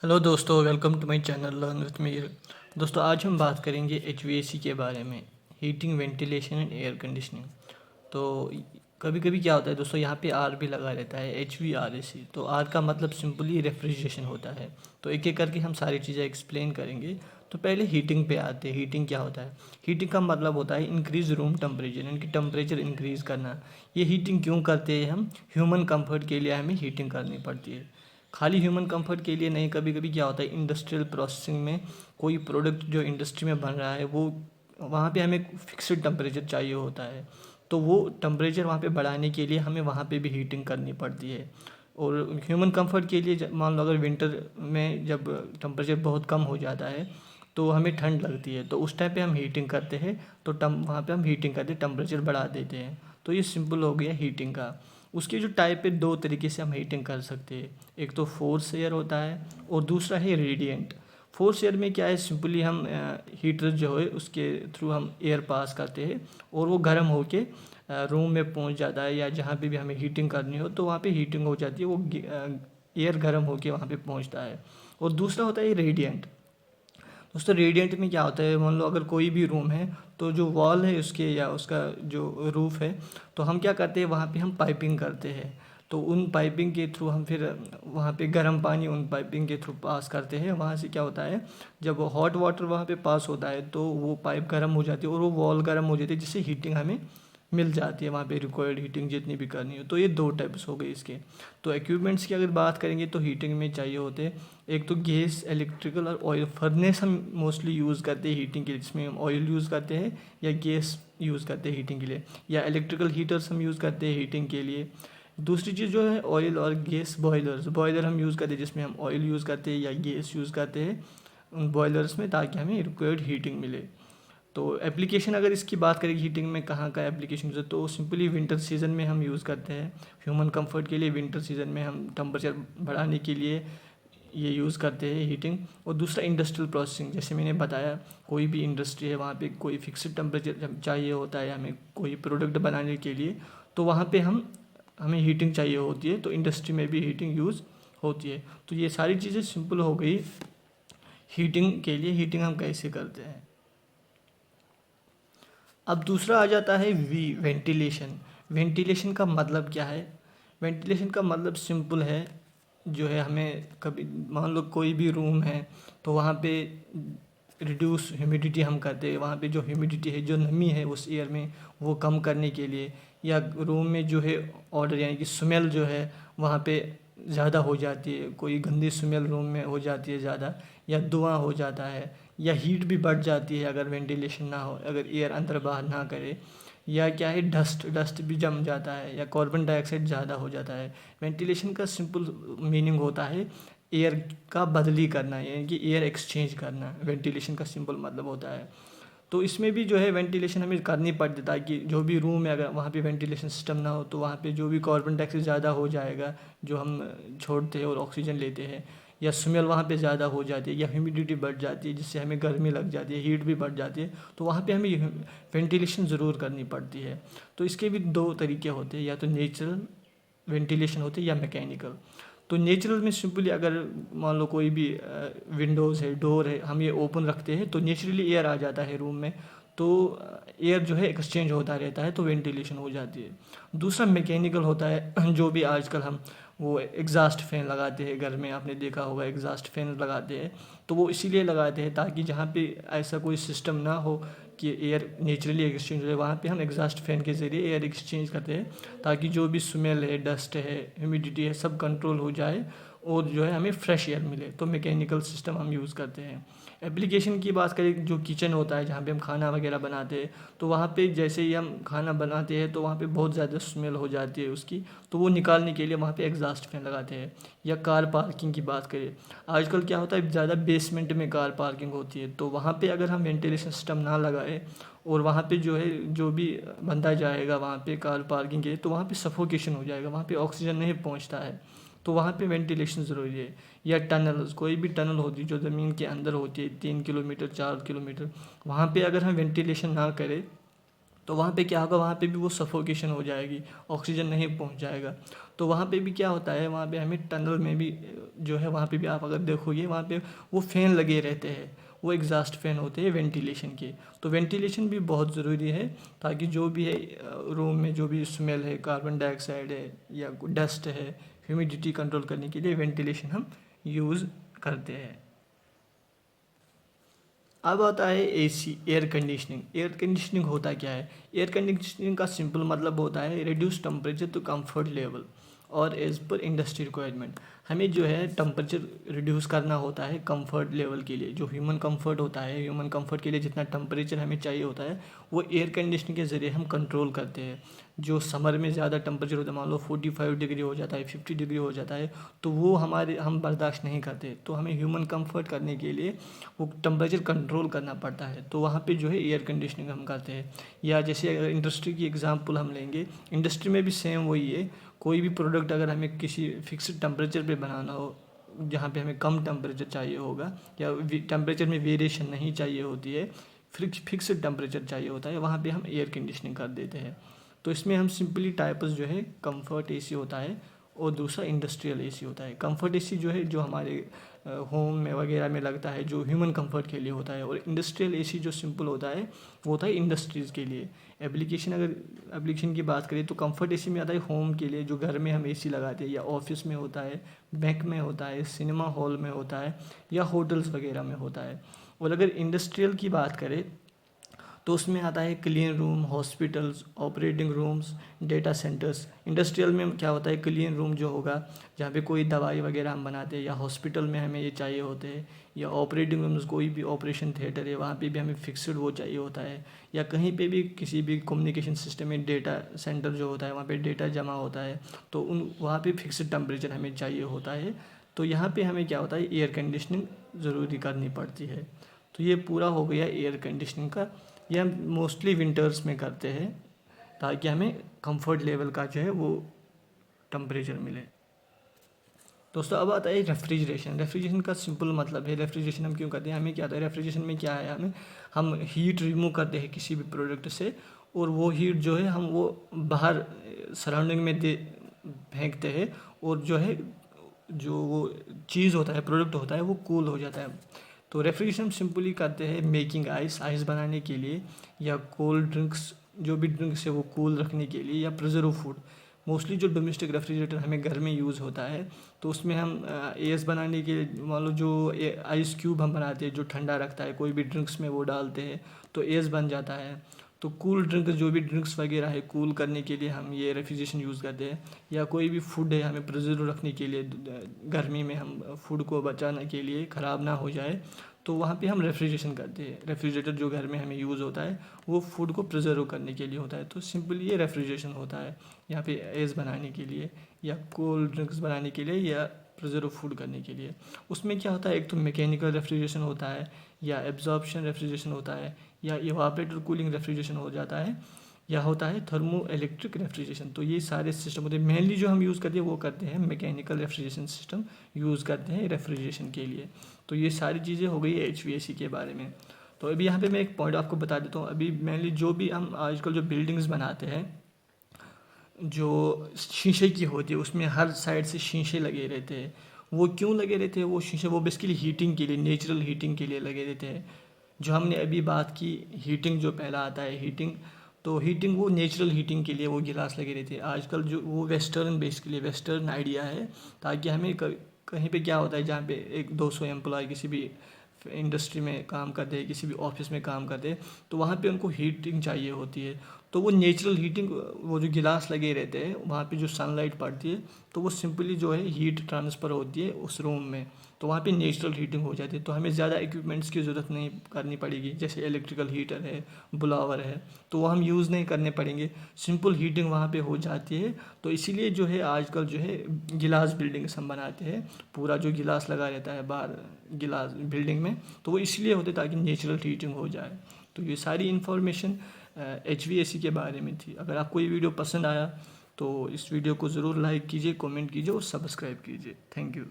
Hello दोस्तों, welcome to my channel learn with Mir. दोस्तों, आज हम बात करेंगे एचवीएसी के बारे में, heating, ventilation and air conditioning. तो कभी कभी क्या होता है दोस्तों, यहाँ पे आर भी लगा रहता है, HVRAC। तो आर का मतलब सिंपली रेफ्रिजरेशन होता है। तो एक एक करके हम सारी चीज़ें एक्सप्लेन करेंगे। तो पहले हीटिंग पे आते हैं। हीटिंग क्या होता है? हीटिंग का मतलब होता है इंक्रीज रूम टेम्परेचर, यानी कि टेम्परेचर इंक्रीज़ करना। ये हीटिंग क्यों करते हैं हम? ह्यूमन कंफर्ट के लिए हमें हीटिंग करनी पड़ती है। खाली ह्यूमन कंफर्ट के लिए नहीं, कभी कभी क्या होता है इंडस्ट्रियल प्रोसेसिंग में कोई प्रोडक्ट जो इंडस्ट्री में बन रहा है वो वहाँ पे हमें फिक्स्ड टेम्परेचर चाहिए होता है। तो वो टेम्परेचर वहाँ पे बढ़ाने के लिए हमें वहाँ पे भी हीटिंग करनी पड़ती है। और ह्यूमन कंफर्ट के लिए मान लो अगर विंटर में जब टेम्परेचर बहुत कम हो जाता है तो हमें ठंड लगती है, तो उस टाइम पे हम हीटिंग करते हैं। तो वहाँ पे हम हीटिंग करते टेम्परेचर बढ़ा देते हैं। तो ये सिंपल हो गया हीटिंग का। उसके जो टाइप है, दो तरीके से हम हीटिंग कर सकते हैं। एक तो फोर्स एयर होता है और दूसरा है रेडिएंट। फोर्स एयर में क्या है, सिंपली हम हीटर जो है उसके थ्रू हम एयर पास करते हैं और वो गर्म होके रूम में पहुंच जाता है, या जहाँ पे भी हमें हीटिंग करनी हो तो वहाँ पे हीटिंग हो जाती है, वो एयर गर्म होके वहाँ पे पहुँचता है। और दूसरा होता है रेडिएंट। दोस्तों, रेडिएंट में क्या होता है, मान लो अगर कोई भी रूम है तो जो वॉल है उसके या उसका जो रूफ़ है, तो हम क्या करते हैं वहाँ पे हम पाइपिंग करते हैं। तो उन पाइपिंग के थ्रू हम फिर वहाँ पे गर्म पानी उन पाइपिंग के थ्रू पास करते हैं। वहाँ से क्या होता है, जब हॉट वाटर वहाँ पे पास होता है तो वो पाइप गर्म हो जाती है और वो वॉल गर्म हो जाती है, जिससे हीटिंग हमें मिल जाती है, वहाँ पे रिक्वायर्ड हीटिंग जितनी भी करनी हो। तो ये दो टाइप्स हो गए इसके। तो इक्विपमेंट्स की अगर बात करेंगे तो हीटिंग में चाहिए होते हैं, एक तो गैस, इलेक्ट्रिकल और ऑयल। फर्नेस हम मोस्टली यूज़ करते हैं हीटिंग के लिए, जिसमें हम ऑयल यूज़ करते हैं या गैस यूज़ करते हैं हीटिंग के लिए, या इलेक्ट्रिकल हीटर्स हम यूज़ करते हैं हीटिंग के लिए। दूसरी चीज़ जो है ऑयल और गैस बॉयलर्स। बॉयलर हम यूज़ करते हैं जिसमें हम ऑयल यूज़ करते हैं या गैस यूज़ करते हैं उन बॉयलर्स में, ताकि हमें रिक्वायर्ड हीटिंग मिले। तो एप्लीकेशन अगर इसकी बात करें हीटिंग में कहाँ का एप्लीकेशन यूज़ है, तो सिंपली विंटर सीज़न में हम यूज़ करते हैं। ह्यूमन कंफर्ट के लिए विंटर सीज़न में हम टेम्परेचर बढ़ाने के लिए ये यूज़ करते हैं हीटिंग। और दूसरा इंडस्ट्रियल प्रोसेसिंग, जैसे मैंने बताया कोई भी इंडस्ट्री है वहाँ पे कोई फिक्स्ड टेम्परेचर चाहिए होता है हमें कोई प्रोडक्ट बनाने के लिए, तो वहाँ पे हमें हीटिंग चाहिए होती है। तो इंडस्ट्री में भी हीटिंग यूज़ होती है। तो ये सारी चीज़ें सिंपल हो गई हीटिंग के लिए। हीटिंग हम कैसे करते हैं? अब दूसरा आ जाता है वेंटिलेशन। वेंटिलेशन का मतलब क्या है? वेंटिलेशन का मतलब सिंपल है, जो है हमें कभी मान लो कोई भी रूम है तो वहाँ पे रिड्यूस ह्यूमिडिटी हम करते हैं। वहाँ पे जो ह्यूमिडिटी है, जो नमी है उस एयर में, वो कम करने के लिए, या रूम में जो है ऑर्डर यानी कि स्मेल जो है वहाँ पे ज़्यादा हो जाती है, कोई गंदी स्मेल रूम में हो जाती है ज़्यादा, या धुआं हो जाता है, या हीट भी बढ़ जाती है अगर वेंटिलेशन ना हो, अगर एयर अंदर बाहर ना करे, या क्या है डस्ट डस्ट भी जम जाता है, या कार्बन डाइऑक्साइड ज़्यादा हो जाता है। वेंटिलेशन का सिंपल मीनिंग होता है एयर का बदली करना, यानी कि एयर एक्सचेंज करना, वेंटिलेशन का सिंपल मतलब होता है। तो इसमें भी जो है वेंटिलेशन हमें करनी पड़ती है, ताकि जो भी रूम है अगर वहाँ पे वेंटिलेशन सिस्टम ना हो तो वहाँ पे जो भी कार्बन डाइऑक्साइड ज़्यादा हो जाएगा जो हम छोड़ते हैं और ऑक्सीजन लेते हैं, या स्मेल वहाँ पे ज़्यादा हो जाती है, या ह्यूमिडिटी बढ़ जाती है जिससे हमें गर्मी लग जाती है, हीट भी बढ़ जाती है, तो वहाँ पे हमें वेंटिलेशन ज़रूर करनी पड़ती है। तो इसके भी दो तरीके होते हैं, या तो नेचुरल वेंटिलेशन होती है या मैकेनिकल। तो नेचुरल में सिंपली अगर मान लो कोई भी विंडोज़ है, डोर है, हम ये ओपन रखते हैं तो नेचुरली एयर आ जाता है रूम में, तो एयर जो है एक्सचेंज होता रहता है, तो वेंटिलेशन हो जाती है। दूसरा मैकेनिकल होता है जो भी आजकल हम वो एग्जॉस्ट फैन लगाते हैं घर में, आपने देखा होगा एग्जॉस्ट फैन लगाते हैं। तो वो इसीलिए लगाते हैं ताकि जहाँ पे ऐसा कोई सिस्टम ना हो कि एयर नेचुरली एक्सचेंज हो जाए, वहाँ पे हम एग्जॉस्ट फैन के ज़रिए एयर एक्सचेंज करते हैं, ताकि जो भी स्मेल है, डस्ट है, ह्यूमिडिटी है, सब कंट्रोल हो जाए और जो है हमें फ्रेश एयर मिले। तो मैकेनिकल सिस्टम हम यूज़ करते हैं। एप्लीकेशन की बात करें, जो किचन होता है जहाँ पे हम खाना वगैरह बनाते हैं, तो वहाँ पे जैसे ही हम खाना बनाते हैं तो वहाँ पे बहुत ज़्यादा स्मेल हो जाती है उसकी, तो वो निकालने के लिए वहाँ पे एग्जॉस्ट फैन लगाते हैं। या कार पार्किंग की बात करें, आजकल क्या होता है ज़्यादा बेसमेंट में कार पार्किंग होती है, तो वहाँ पे अगर हम वेंटिलेशन सिस्टम ना लगाए और वहाँ पे जो है जो भी बंदा जाएगा वहाँ पे कार पार्किंग के लिए, तो वहाँ पे सफोकेशन हो जाएगा, वहाँ पे ऑक्सीजन नहीं पहुँचता है। तो वहाँ पे वेंटिलेशन ज़रूरी है। या टनल्स, कोई भी टनल होती है जो ज़मीन के अंदर होती है 3 किलोमीटर 4 किलोमीटर, वहाँ पे अगर हम वेंटिलेशन ना करें तो वहाँ पे क्या होगा, वहाँ पे भी वो सफोकेशन हो जाएगी, ऑक्सीजन नहीं पहुँच जाएगा। तो वहाँ पे भी क्या होता है, वहाँ पे हमें टनल में भी जो है, वहाँ पे भी आप अगर देखोगे वहाँ पे वो फ़ैन लगे रहते हैं, वो एग्जॉस्ट फैन होते हैं वेंटिलेशन के। तो वेंटिलेशन भी बहुत ज़रूरी है, ताकि जो भी है रूम में जो भी स्मेल है, कार्बन डाइऑक्साइड है या डस्ट है, ह्यूमिडिटी कंट्रोल करने के लिए वेंटिलेशन हम यूज़ करते हैं। अब आता है AC, air conditioning. Air conditioning होता क्या है? एयर कंडीशनिंग का सिंपल मतलब होता है reduce temperature to comfort level और एज पर इंडस्ट्री रिक्वायरमेंट। हमें जो है टेम्परेचर रिड्यूस करना होता है कंफर्ट लेवल के लिए, जो ह्यूमन कंफर्ट होता है, ह्यूमन कंफर्ट के लिए जितना टेम्परेचर हमें चाहिए होता है वो एयर कंडीशनिंग के ज़रिए हम कंट्रोल करते हैं। जो समर में ज़्यादा टेम्परेचर होता है, मान लो 45 डिग्री हो जाता है, 50 डिग्री हो जाता है, तो वो हम बर्दाश्त नहीं करते। तो हमें ह्यूमन कंफर्ट करने के लिए वो टेम्परेचर कंट्रोल करना पड़ता है, तो वहाँ पे जो है एयर कंडीशनिंग हम करते हैं। या जैसे अगर इंडस्ट्री की एग्जांपल हम लेंगे, इंडस्ट्री में भी सेम वही है। कोई भी प्रोडक्ट अगर हमें किसी फिक्स्ड टेम्परेचर पे बनाना हो, जहाँ पे हमें कम टेम्परेचर चाहिए होगा या टेम्परेचर में वेरिएशन नहीं चाहिए होती है, फिक्स्ड टेम्परेचर चाहिए होता है, वहाँ पे हम एयर कंडीशनिंग कर देते हैं। तो इसमें हम सिंपली टाइप्स जो है, कंफर्ट एसी होता है और दूसरा इंडस्ट्रियल एसी होता है। कंफर्ट एसी जो है जो हमारे होम में वगैरह में लगता है, जो ह्यूमन कंफर्ट के लिए होता है। और इंडस्ट्रियल एसी जो सिंपल होता है वो होता है इंडस्ट्रीज़ के लिए। एप्लीकेशन की बात करें तो कंफर्ट एसी में आता है होम के लिए, जो घर में हम एसी लगाते हैं, या ऑफिस में होता है, बैंक में होता है, सिनेमा हॉल में होता है, या होटल्स वगैरह में होता है। और अगर इंडस्ट्रियल की बात करें तो उसमें आता है clean room, hospitals, operating rooms, data centres. Industrial में क्या होता है, क्लीन रूम जो होगा जहाँ पे कोई दवाई वगैरह हम बनाते हैं, या हॉस्पिटल में हमें ये चाहिए होते हैं, या ऑपरेटिंग रूम्स कोई भी ऑपरेशन थिएटर है वहाँ पे भी हमें फिक्स्ड वो चाहिए होता है, या कहीं पे भी किसी भी कम्युनिकेशन सिस्टम में डेटा सेंटर जो होता है वहाँ पे डेटा जमा होता है, तो वहाँ पे फिक्स्ड टेम्परेचर हमें चाहिए होता है। तो यहाँ पे हमें क्या होता है, एयर कंडीशनिंग ज़रूरी करनी पड़ती है। तो ये पूरा हो गया एयर कंडीशनिंग का। ये हम मोस्टली विंटर्स में करते हैं ताकि हमें कंफर्ट लेवल का जो है वो टेम्परेचर मिले। दोस्तों अब आता है रेफ्रिजरेशन। रेफ्रिजरेशन का सिंपल मतलब है, रेफ्रिजरेशन हम क्यों करते हैं, हमें क्या आता है रेफ्रिजरेशन में क्या है, हम हीट रिमूव करते हैं किसी भी प्रोडक्ट से, और वो हीट जो है हम वो बाहर सराउंडिंग में दे फेंकते हैं, और जो है जो वो चीज़ होता है, प्रोडक्ट होता है, वो कूल हो जाता है। तो रेफ्रिजरेशन हम सिंपली करते हैं मेकिंग आइस बनाने के लिए, या कोल्ड ड्रिंक्स जो भी ड्रिंक्स है वो कूल रखने के लिए, या प्रिजर्व फूड। मोस्टली जो डोमेस्टिक रेफ्रिजरेटर हमें घर में यूज़ होता है, तो उसमें हम एस बनाने के मान लो जो आइस क्यूब हम बनाते हैं जो ठंडा रखता है, कोई भी ड्रिंक्स में वो डालते हैं तो एस बन जाता है। तो कूल ड्रिंक जो भी ड्रिंक्स वगैरह है कूल करने के लिए हम ये रेफ्रिजरेशन यूज़ करते हैं। या कोई भी फूड है हमें प्रिजर्व रखने के लिए, गर्मी में हम फूड को बचाने के लिए ख़राब ना हो जाए, तो वहाँ पे हम रेफ्रिजरेशन करते हैं। रेफ्रिजरेटर जो घर में हमें यूज़ होता है वो फूड को प्रिजर्व करने के लिए होता है। तो सिंपली ये रेफ्रिजरेशन होता है यहाँ पे एस बनाने के लिए, या कोल्ड ड्रिंक्स बनाने के लिए, या प्रिजर्व फूड करने के लिए। उसमें क्या होता है, एक तो मैकेनिकल रेफ्रिजरेशन होता है, या एब्जॉर्प्शन रेफ्रिजरेशन होता है, या इवापोरेटर कूलिंग रेफ्रिजरेशन हो जाता है, या होता है थर्मो इलेक्ट्रिक रेफ्रिजरेशन। तो ये सारे सिस्टम होते हैं। मेनली जो हम यूज़ करते हैं वो करते हैं मैकेनिकल रेफ्रिजरेशन सिस्टम यूज़ करते हैं रेफ्रिजरेशन के लिए। तो ये सारी चीज़ें हो गई HVAC के बारे में। तो अभी यहाँ पे मैं एक पॉइंट आपको बता देता हूँ। अभी मेनली जो भी हम आजकल जो बिल्डिंग्स बनाते हैं जो शीशे की होती है, उसमें हर साइड से शीशे लगे रहते हैं। वो क्यों लगे रहते हैं वो शीशे, वो बेसिकली हीटिंग के लिए, नेचुरल हीटिंग के लिए लगे रहते हैं। जो हमने अभी बात की हीटिंग, जो पहला आता है हीटिंग, तो हीटिंग वो नेचुरल हीटिंग के लिए वो गिलास लगे रहते हैं। आजकल जो वो वेस्टर्न, बेसिकली वेस्टर्न आइडिया है, ताकि हमें कहीं पे क्या होता है जहाँ पे 100-200 एम्प्लॉय किसी भी इंडस्ट्री में काम करते हैं, किसी भी ऑफिस में काम करते हैं, तो वहाँ पे उनको हीटिंग चाहिए होती है। तो वो नेचुरल हीटिंग, वो जो गिलास लगे रहते हैं वहाँ पे जो सनलाइट पड़ती है तो वो सिंपली जो है हीट ट्रांसफ़र होती है उस रूम में, तो वहाँ पे नेचुरल हीटिंग हो जाती है। तो हमें ज़्यादा इक्विपमेंट्स की ज़रूरत नहीं करनी पड़ेगी, जैसे इलेक्ट्रिकल हीटर है, ब्लावर है, तो वो हम यूज़ नहीं करने पड़ेंगे, सिंपल हीटिंग वहाँ पे हो जाती है। तो इसीलिए जो है आजकल जो है गिलास बिल्डिंग्स हम बनाते हैं, पूरा जो गिलास लगा रहता है बाहर गिलास बिल्डिंग में, तो वो इसलिए होते ताकि नेचुरल हीटिंग हो जाए। तो ये सारी इन्फॉर्मेशन HVAC के बारे में थी। अगर आपको ये वीडियो पसंद आया तो इस वीडियो को ज़रूर लाइक कीजिए, कमेंट कीजिए और सब्सक्राइब कीजिए। Thank you.